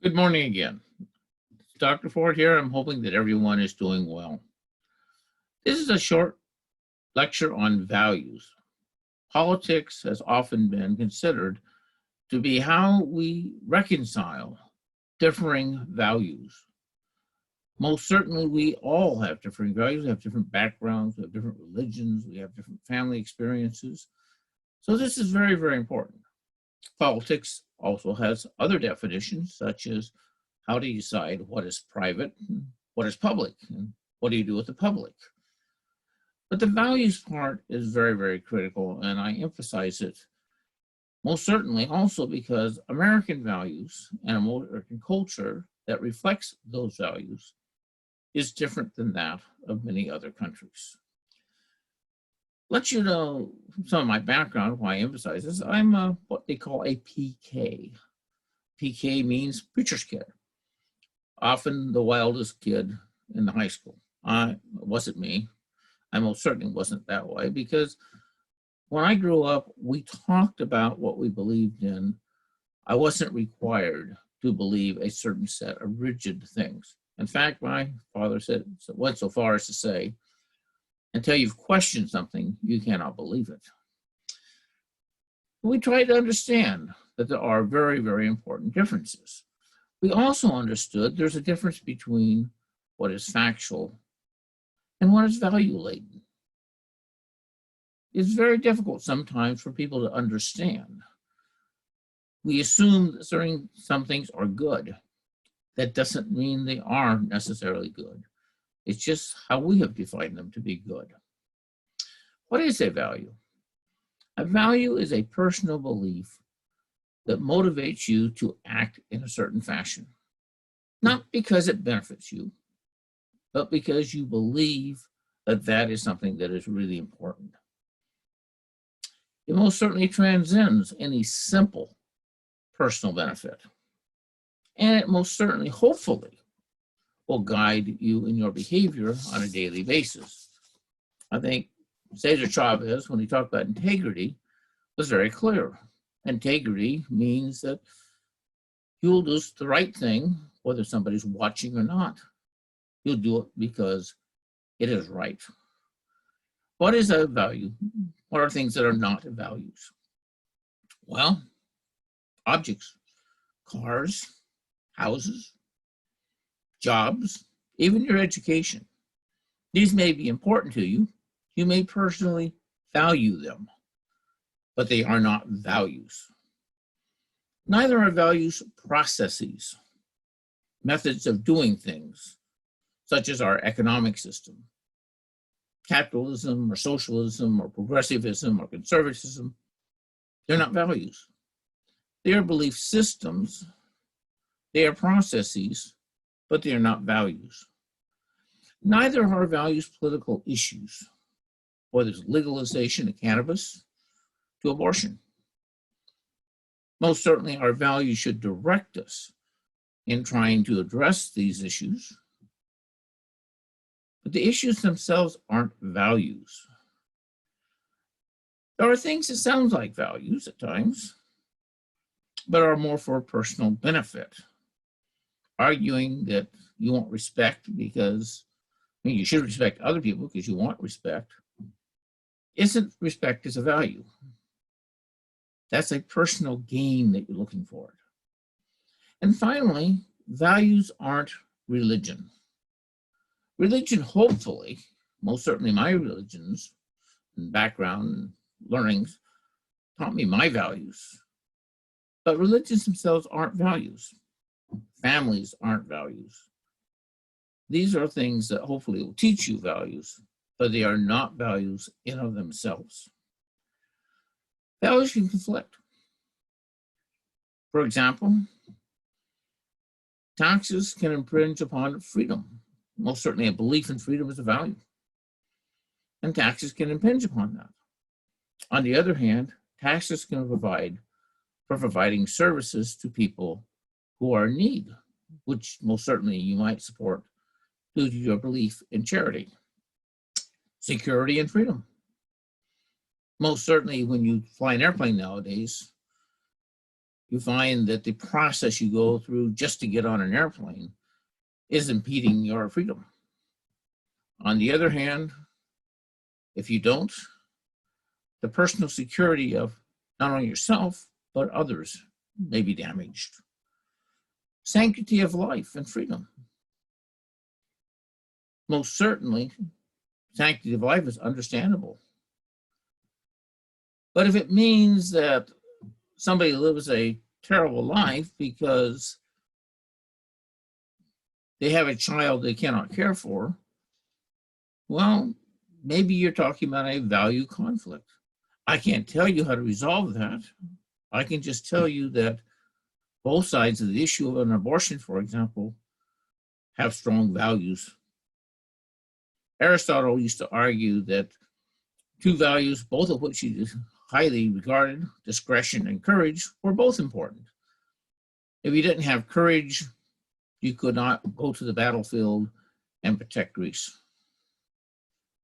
Good morning again. Dr. Ford here. I'm hoping that everyone is doing well. This is a short lecture on values. Politics has often been considered to be how we reconcile differing values. Most certainly, we all have different values. We have different backgrounds, we have different religions, we have different family experiences. So this is very, very important. Politics also has other definitions, such as how do you decide what is private, and what is public, and what do you do with the public? But the values part is very, very critical, and I emphasize it most certainly also because American values and American culture that reflects those values is different than that of many other countries. Let you know some of my background, why I emphasize this. I'm what they call a PK. PK means preacher's kid, often the wildest kid in the high school. It wasn't me. I most certainly wasn't that way because when I grew up, we talked about what we believed in. I wasn't required to believe a certain set of rigid things. In fact, my father went so far as to say, until you've questioned something, you cannot believe it. We tried to understand that there are very, very important differences. We also understood there's a difference between what is factual and what is value laden. It's very difficult sometimes for people to understand. We assume that some things are good. That doesn't mean they are necessarily good. It's just how we have defined them to be good. What is a value? A value is a personal belief that motivates you to act in a certain fashion. Not because it benefits you, but because you believe that that is something that is really important. It most certainly transcends any simple personal benefit. And it most certainly, hopefully, will guide you in your behavior on a daily basis. I think Cesar Chavez, when he talked about integrity, was very clear. Integrity means that you'll do the right thing, whether somebody's watching or not. You'll do it because it is right. What is a value? What are things that are not values? Well, objects, cars, houses, jobs, even your education. These may be important to you. You may personally value them, but they are not values. Neither are values processes, methods of doing things, such as our economic system. Capitalism or socialism or progressivism or conservatism, they're not values. They are belief systems, they are processes, but they are not values. Neither are values political issues, whether it's legalization of cannabis to abortion. Most certainly our values should direct us in trying to address these issues, but the issues themselves aren't values. There are things that sound like values at times, but are more for personal benefit. Arguing that you want respect because, you should respect other people because you want respect, isn't respect as a value. That's a personal gain that you're looking for. And finally, values aren't religion. Religion, hopefully, most certainly my religions and background and learnings taught me my values. But religions themselves aren't values. Families aren't values. These are things that hopefully will teach you values, but they are not values in of themselves. Values can conflict. For example, taxes can infringe upon freedom. Most certainly a belief in freedom is a value. And taxes can impinge upon that. On the other hand, taxes can provide for providing services to people who are in need, which most certainly you might support due to your belief in charity. Security and freedom. Most certainly when you fly an airplane nowadays, you find that the process you go through just to get on an airplane is impeding your freedom. On the other hand, if you don't, the personal security of not only yourself, but others may be damaged. Sanctity of life and freedom. Most certainly, sanctity of life is understandable. But if it means that somebody lives a terrible life because they have a child they cannot care for, well, maybe you're talking about a value conflict. I can't tell you how to resolve that. I can just tell you that both sides of the issue of an abortion, for example, have strong values. Aristotle used to argue that two values, both of which he highly regarded, discretion and courage, were both important. If you didn't have courage, you could not go to the battlefield and protect Greece,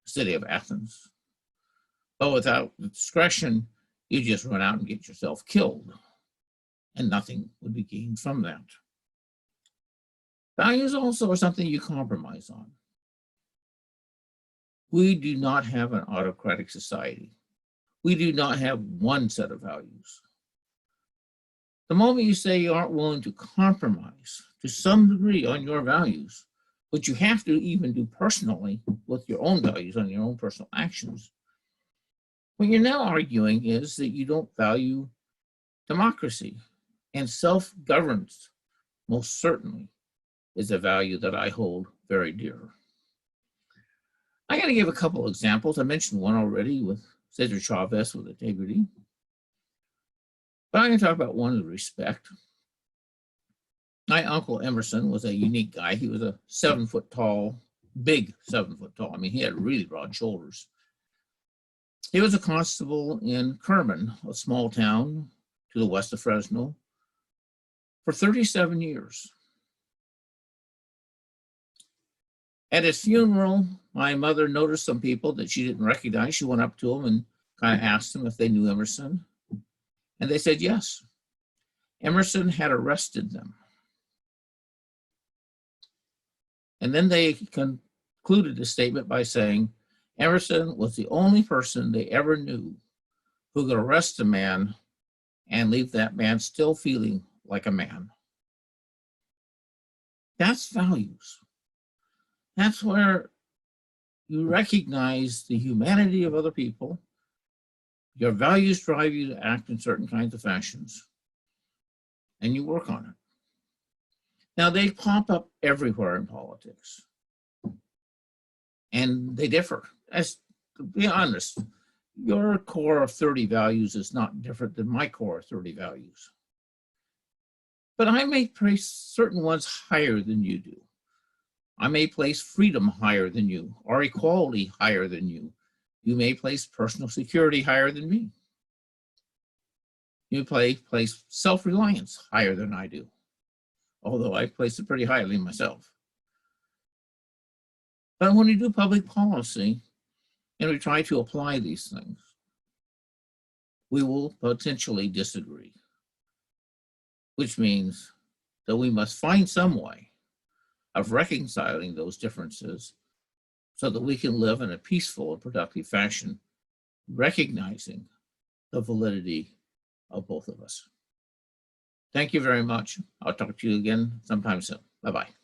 the city of Athens. But without discretion, you just run out and get yourself killed, and nothing would be gained from that. Values also are something you compromise on. We do not have an autocratic society. We do not have one set of values. The moment you say you aren't willing to compromise to some degree on your values, which you have to even do personally with your own values on your own personal actions, what you're now arguing is that you don't value democracy, and self-governance most certainly is a value that I hold very dear. I got to give a couple examples. I mentioned one already with Cesar Chavez with integrity. But I'm going to talk about one with respect. My uncle Emerson was a unique guy. He was a 7 foot tall, big 7 foot tall. I mean, he had really broad shoulders. He was a constable in Kerman, a small town to the west of Fresno, for 37 years. At his funeral, my mother noticed some people that she didn't recognize. She went up to them and kind of asked them if they knew Emerson. And they said yes. Emerson had arrested them. And then they concluded the statement by saying, Emerson was the only person they ever knew who could arrest a man and leave that man still feeling like a man. That's values. That's where you recognize the humanity of other people. Your values drive you to act in certain kinds of fashions, and you work on it. Now, they pop up everywhere in politics, and they differ. As to be honest, your core of 30 values is not different than my core of 30 values. But I may place certain ones higher than you do. I may place freedom higher than you, or equality higher than you. You may place personal security higher than me. You may place self-reliance higher than I do, although I place it pretty highly myself. But when we do public policy and we try to apply these things, we will potentially disagree, which means that we must find some way of reconciling those differences so that we can live in a peaceful and productive fashion, recognizing the validity of both of us. Thank you very much. I'll talk to you again sometime soon. Bye-bye.